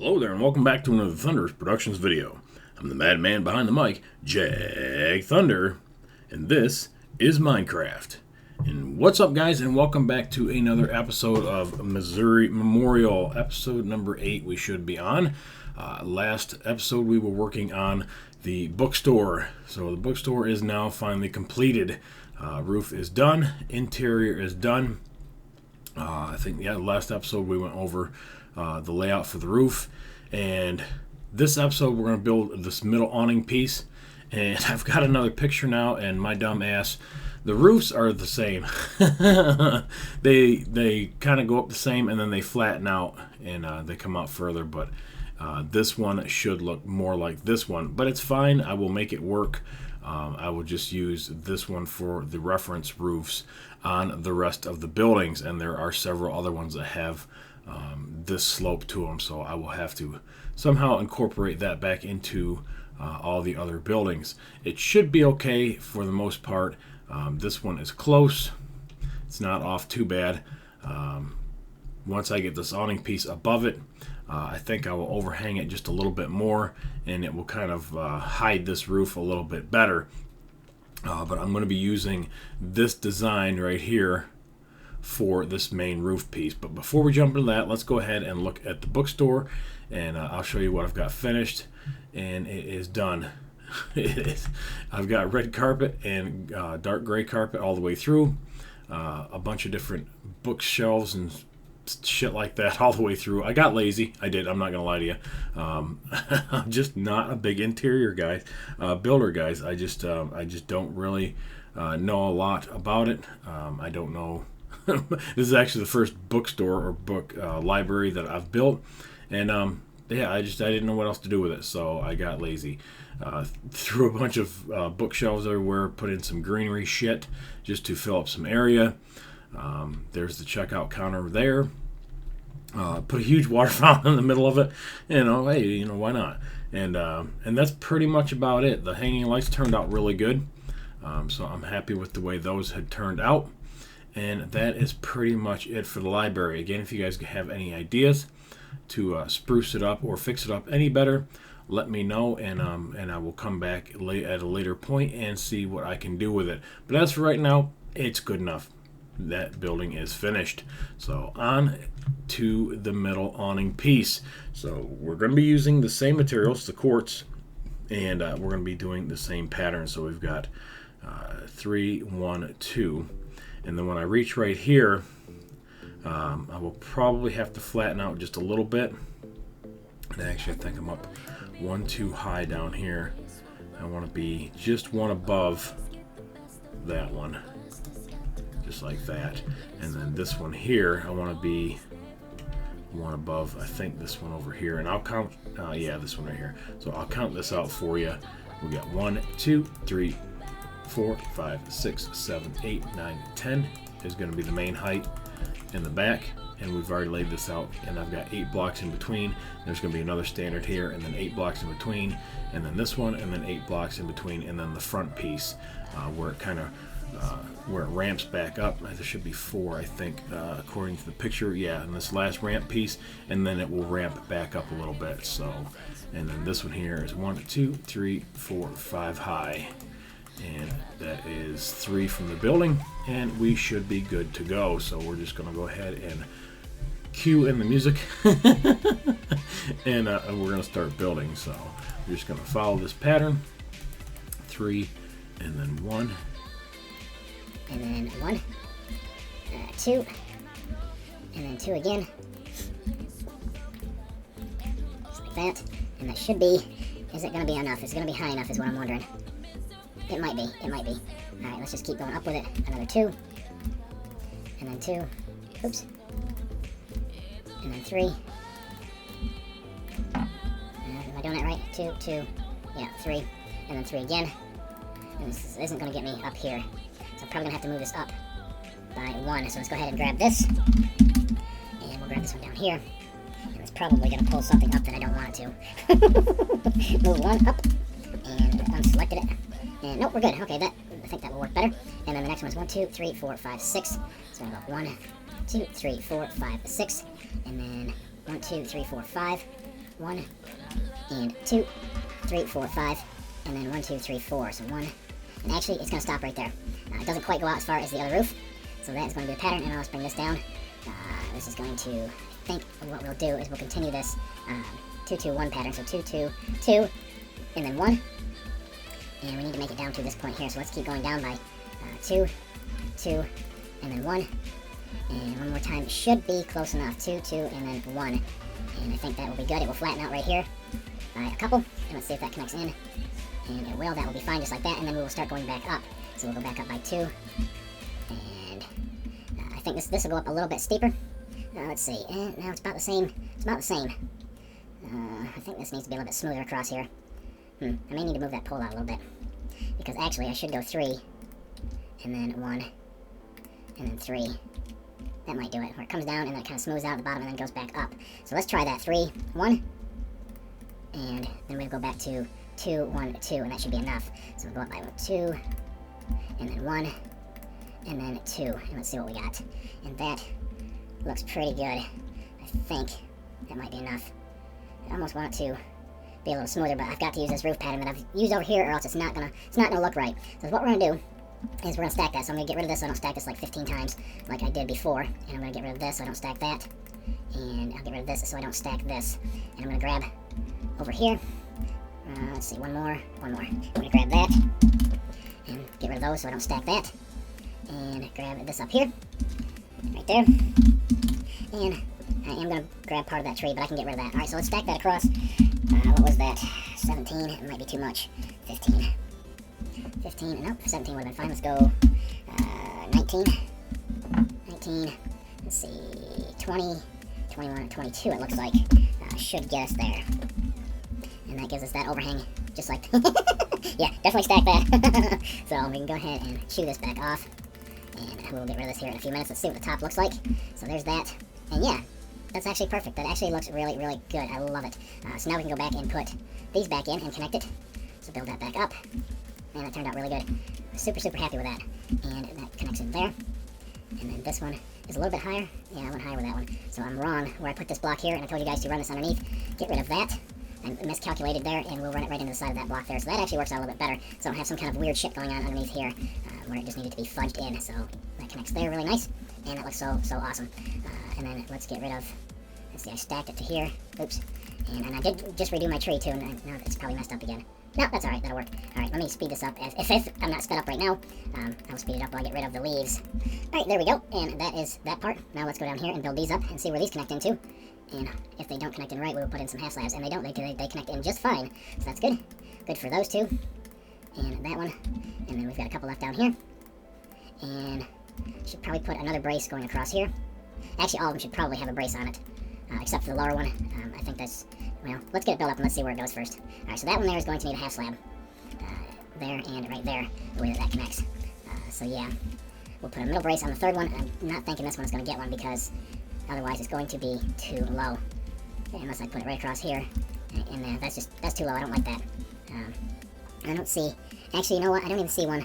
Hello there and welcome back to another Thunderous Productions video. I'm the madman behind the mic, Jag Thunder, and this is Minecraft. And what's up guys, and welcome back to another episode of Missouri Memorial, episode number 8 we should be on. Last episode we were working on the bookstore. So the bookstore is now finally completed. Roof is done, interior is done. I think last episode we went over the layout for the roof, and this episode we're going to build this middle awning piece. And I've got another picture now, and my dumb ass, the roofs are the same. they kind of go up the same and then they flatten out and they come out further, but this one should look more like this one, but it's fine. I will make it work. I will just use this one for the reference roofs on the rest of the buildings, and there are several other ones that have this slope to them, so I will have to somehow incorporate that back into all the other buildings. It should be okay for the most part. This one is close. It's not off too bad. Once I get this awning piece above it, I think I will overhang it just a little bit more, and it will kind of hide this roof a little bit better. But I'm going to be using this design right here for this main roof piece. But before we jump into that, let's go ahead and look at the bookstore, and I'll show you what I've got finished. And it is done. I've got red carpet and dark gray carpet all the way through, a bunch of different bookshelves and shit like that all the way through. I got lazy. I did. I'm not gonna lie to you. I'm just not a big interior guy, builder guys. I just don't really know a lot about it. I don't know. This is actually the first bookstore or book library that I've built, and yeah, I didn't know what else to do with it, so I got lazy. Threw a bunch of bookshelves everywhere, put in some greenery shit just to fill up some area. There's the checkout counter there. Put a huge water fountain in the middle of it. Hey, why not? And that's pretty much about it. The hanging lights turned out really good, so I'm happy with the way those had turned out. And that is pretty much it for the library. Again, if you guys have any ideas to spruce it up or fix it up any better, let me know, and I will come back at a later point and see what I can do with it. But as for right now, it's good enough. That building is finished. So on to the middle awning piece. So we're going to be using the same materials, the quartz, and we're going to be doing the same pattern. So we've got 3, 1, 2, and then when I reach right here, I will probably have to flatten out just a little bit. And actually, I think I'm up one too high down here. I want to be just one above that one, just like that. And then this one here, I want to be one above, I think, this one over here. And I'll count, yeah, this one right here. So I'll count this out for you. We got 1, 2, 3, 4, 5, 6, 7, 8, 9, 10 is going to be the main height in the back, and we've already laid this out, and I've got 8 blocks in between. There's going to be another standard here, and then 8 blocks in between, and then this one, and then 8 blocks in between, and then the front piece where it kind of where it ramps back up. There should be 4, I think, according to the picture. Yeah, and this last ramp piece, and then it will ramp back up a little bit. So, and then this one here is 1, 2, 3, 4, 5 high. And that is 3 from the building, and we should be good to go. So we're just going to go ahead and cue in the music, and we're going to start building. So we're just going to follow this pattern: 3, and then 1, and then 1, 2, and then 2 again, just like that. And that should be. Is it going to be enough? Is it going to be high enough? Is what I'm wondering. It might be. It might be. All right, let's just keep going up with it. Another 2. And then 2. Oops. And then 3. Am I doing it right? 2, 2. Yeah, 3. And then 3 again. And this isn't going to get me up here. So I'm probably going to have to move this up by 1. So let's go ahead and grab this. And we'll grab this one down here. And it's probably going to pull something up that I don't want it to. Move 1 up. And unselected it. And nope, we're good. Okay, I think that will work better. And then the next one is 1, 2, 3, 4, 5, 6. So I'm going to go 1, 2, 3, 4, 5, 6. And then 1, 2, 3, 4, 5. 1 and 2, 3, 4, 5, and then 1, 2, 3, 4. So 1, and actually it's going to stop right there. It doesn't quite go out as far as the other roof, so that is going to be a pattern. And now let's bring this down. This is going to, I think what we'll do is we'll continue this 2, 2, 1 pattern. So 2, 2, 2, and then 1. And we need to make it down to this point here. So let's keep going down by 2, 2, and then 1. And one more time. It should be close enough. 2, 2, and then 1. And I think that will be good. It will flatten out right here by a couple. And let's see if that connects in. And it will. That will be fine just like that. And then we will start going back up. So we'll go back up by 2. And I think this will go up a little bit steeper. Let's see. Now it's about the same. It's about the same. I think this needs to be a little bit smoother across here. I may need to move that pole out a little bit. Because actually I should go 3. And then 1. And then 3. That might do it. Where it comes down and then it kind of smooths out at the bottom and then goes back up. So let's try that. 3, 1. And then we'll go back to 2, 1, 2. And that should be enough. So we'll go up by 2. And then 1. And then 2. And let's see what we got. And that looks pretty good. I think that might be enough. I almost want it to be a little smoother, but I've got to use this roof pattern that I've used over here, or else it's not gonna look right. So what we're gonna do is we're gonna stack that. So I'm gonna get rid of this so I don't stack this like 15 times like I did before, and I'm gonna get rid of this so I don't stack that, and I'll get rid of this so I don't stack this, and I'm gonna grab over here. Let's see, one more. I'm gonna grab that and get rid of those so I don't stack that, and grab this up here, right there, and I am going to grab part of that tree, but I can get rid of that. Alright, so let's stack that across. What was that? 17. It might be too much. 15. 15. Nope, 17 would have been fine. Let's go 19. 19. Let's see. 20. 21. 22, it looks like. Should get us there. And that gives us that overhang, just like... yeah, definitely stack that. So we can go ahead and chew this back off. And we'll get rid of this here in a few minutes. Let's see what the top looks like. So there's that. And yeah. That's actually perfect. That actually looks really, really good. I love it. So now we can go back and put these back in and connect it. So build that back up. And that turned out really good. Super, super happy with that. And that connects in there. And then this one is a little bit higher. Yeah, I went higher with that one. So I'm wrong where I put this block here, and I told you guys to run this underneath. Get rid of that. I miscalculated there, and we'll run it right into the side of that block there. So that actually works out a little bit better. So I don't have some kind of weird shit going on underneath here where it just needed to be fudged in. So that connects there really nice. And that looks so, so awesome. And then let's get rid of... Let's see, I stacked it to here. Oops. And I did just redo my tree, too, and now it's probably messed up again. No, that's alright, that'll work. Alright, let me speed this up. If I'm not sped up right now, I'll speed it up while I get rid of the leaves. Alright, there we go. And that is that part. Now let's go down here and build these up and see where these connect into. And if they don't connect in right, we will put in some half slabs. And they don't, they connect in just fine. So that's good. Good for those two. And that one. And then we've got a couple left down here. And should probably put another brace going across here. Actually, all of them should probably have a brace on it. Except for the lower one. I think that's... Well, let's get it built up and let's see where it goes first. Alright, so that one there is going to need a half slab. There and right there, the way that connects. So yeah, we'll put a middle brace on the third one. I'm not thinking this one's going to get one because otherwise it's going to be too low. Unless I put it right across here. And that's too low. I don't like that. I don't see... Actually, you know what? I don't even see one.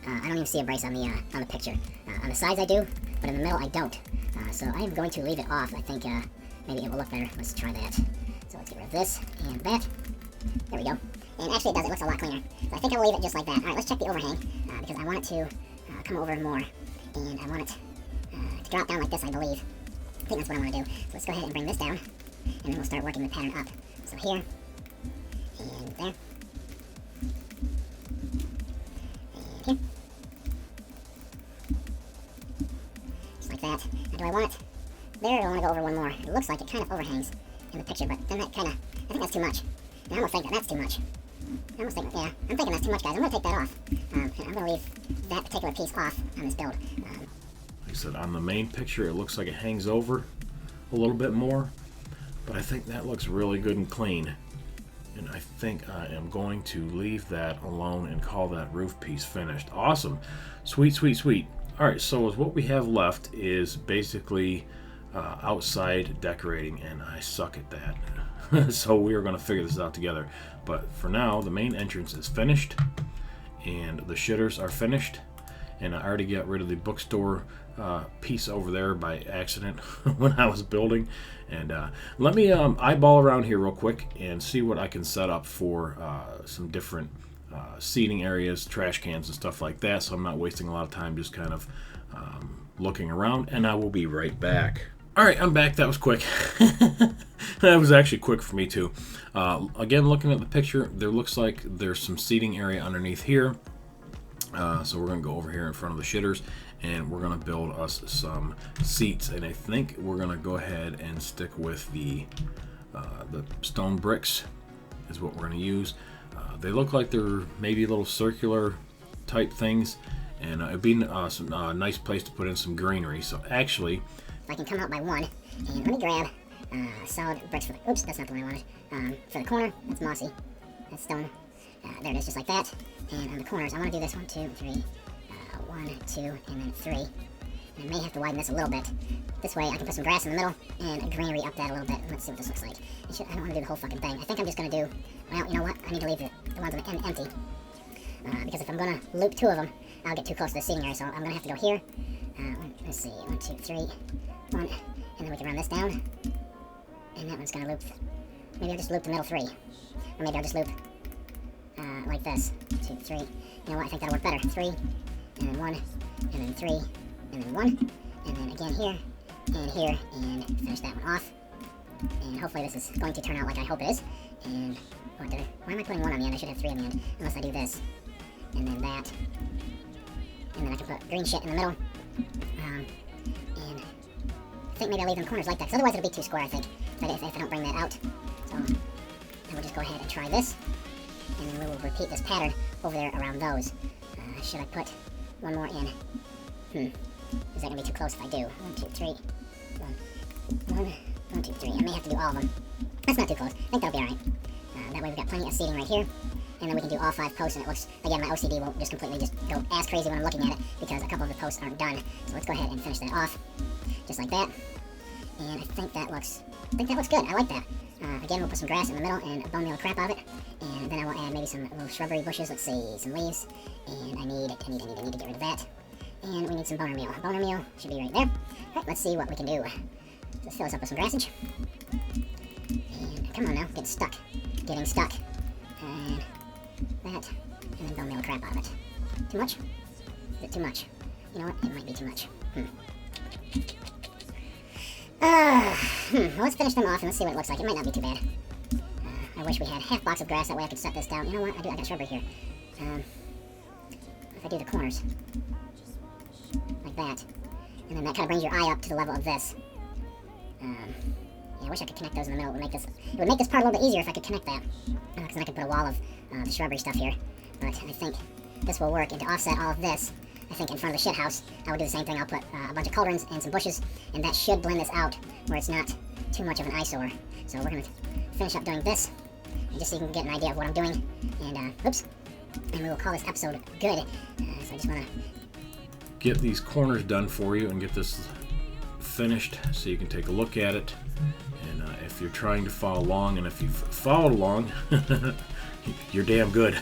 I don't even see a brace on the picture. On the sides I do, but in the middle I don't. So I am going to leave it off. I think maybe it will look better. Let's try that. So let's get rid of this and that. There we go. And actually it does. It looks a lot cleaner. So I think I'll leave it just like that. Alright, let's check the overhang. Because I want it to come over more. And I want it to drop down like this, I believe. I think that's what I want to do. So let's go ahead and bring this down. And then we'll start working the pattern up. So here. And there. And here. Just like that. Now do I want it there, or do I want to go over one more? It looks like it kind of overhangs in the picture, but then that kind of... I think that's too much. And I almost think that's too much. I'm thinking that's too much, guys. I'm going to take that off. I'm going to leave that particular piece off on this build. Like I said, on the main picture, it looks like it hangs over a little bit more, but I think that looks really good and clean. And I think I am going to leave that alone and call that roof piece finished. Awesome. Sweet, sweet, sweet. All right, so what we have left is basically outside decorating, and I suck at that. So we are going to figure this out together. But for now, the main entrance is finished, and the shitters are finished, and I already got rid of the bookstore piece over there by accident when I was building. And let me eyeball around here real quick and see what I can set up for some different seating areas, trash cans and stuff like that, so I'm not wasting a lot of time just kind of looking around, and I will be right back. Alright, I'm back. That was quick. That was actually quick for me too. Again, looking at the picture, there looks like there's some seating area underneath here. So we're going to go over here in front of the shitters, and we're going to build us some seats. And I think we're going to go ahead and stick with the stone bricks is what we're going to use. They look like they're maybe little circular type things, and it'd be some nice place to put in some greenery. So actually, I can come out by one, and let me grab solid bricks for the, oops, that's not the one I wanted. For the corner, that's mossy, that's stone. There it is, just like that. And on the corners, I want to do this 1, 2, 3, 1, 2, and then 3. And I may have to widen this a little bit. This way I can put some grass in the middle and a greenery up that a little bit. Let's see what this looks like. I don't want to do the whole fucking thing. I think I'm just going to do, well, you know what? I need to leave the ones on the end empty. Because if I'm going to loop 2 of them, I'll get too close to the seating area. So I'm going to have to go here. Let's see, 1, 2, 3, 1. And then we can run this down. And that one's going to loop. Maybe I'll just loop the middle 3. Or maybe I'll just loop like this. 2, 3. You know what? I think that'll work better. 3, and then 1, and then 3, and then 1, and then again here, and finish that one off. And hopefully this is going to turn out like I hope it is. And why am I putting 1 on the end? I should have 3 on the end, unless I do this, and then that, and then I can put green shit in the middle. And I think maybe I'll leave them corners like that, because otherwise it'll be too square, I think, if I don't bring that out. So I will just go ahead and try this. And then we will repeat this pattern over there around those. Should I put 1 more in? Is that going to be too close if I do? 1, 2, 3. 1, 2, 3. I may have to do all of them. That's not too close. I think that'll be alright. That way we've got plenty of seating right here. And then we can do all 5 posts, and it looks, again, my OCD won't just completely just go ass crazy when I'm looking at it, because a couple of the posts aren't done. So let's go ahead and finish that off. Just like that. And I think that looks good. I like that. Again, we'll put some grass in the middle and bone meal the crap out of it. And then I will add maybe some little shrubbery bushes. Let's see, some leaves. And I need to get rid of that. And we need some boner meal. Boner meal should be right there. Alright, let's see what we can do. Let's fill this up with some grassage. And come on now, getting stuck. And that. And then bone meal the crap out of it. Too much? Is it too much? You know what? It might be too much. Well, let's finish them off and let's see what it looks like. It might not be too bad. I wish we had half box of grass, that way I could set this down. You know what? I got shrubbery here. If I do the corners, like that, and then that kind of brings your eye up to the level of this. Yeah, I wish I could connect those in the middle. It would make this part a little bit easier if I could connect that. Because then I could put a wall of the shrubbery stuff here. But I think this will work. And to offset all of this, I think in front of the shit house, I would do the same thing. I'll put a bunch of cauldrons and some bushes, and that should blend this out where it's not too much of an eyesore. So we're going to finish up doing this, and just so you can get an idea of what I'm doing. And, oops. And we will call this episode good. So I just want to get these corners done for you and get this finished so you can take a look at it. And if you're trying to follow along, and if you've followed along, you're damn good.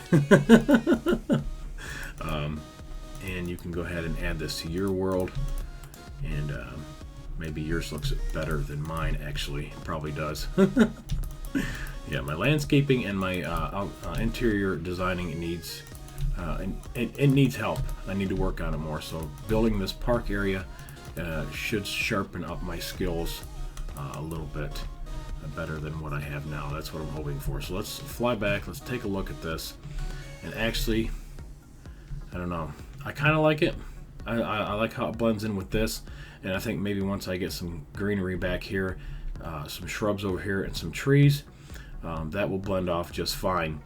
And you can go ahead and add this to your world, and maybe yours looks better than mine. Actually, it probably does. Yeah, my landscaping and my interior designing needs it needs help. I need to work on it more. So building this park area should sharpen up my skills a little bit better than what I have now. That's what I'm hoping for. So let's fly back. Let's take a look at this. And actually, I don't know. I kind of like it. I like how it blends in with this. And I think maybe once I get some greenery back here, some shrubs over here, and some trees, that will blend off just fine.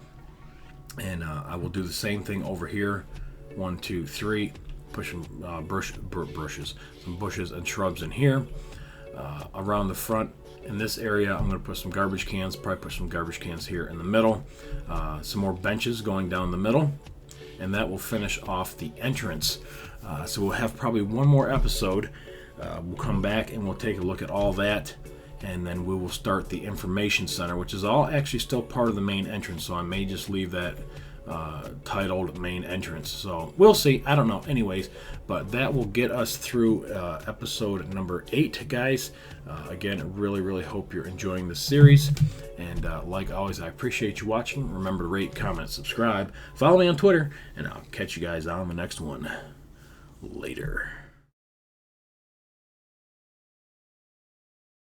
And I will do the same thing over here. 1, 2, 3. Push some bushes, some bushes and shrubs in here. Around the front, in this area, I'm going to put some garbage cans. Probably put some garbage cans here in the middle. Some more benches going down the middle. And that will finish off the entrance. So we'll have probably one more episode. We'll come back and we'll take a look at all that. And then we will start the information center, which is all actually still part of the main entrance. So I may just leave that titled main entrance. So we'll see. I don't know. Anyways, but that will get us through episode number 8, guys. Again, really hope you're enjoying the series. And like always, I appreciate you watching. Remember to rate, comment, subscribe. Follow me on Twitter, and I'll catch you guys on the next one. Later.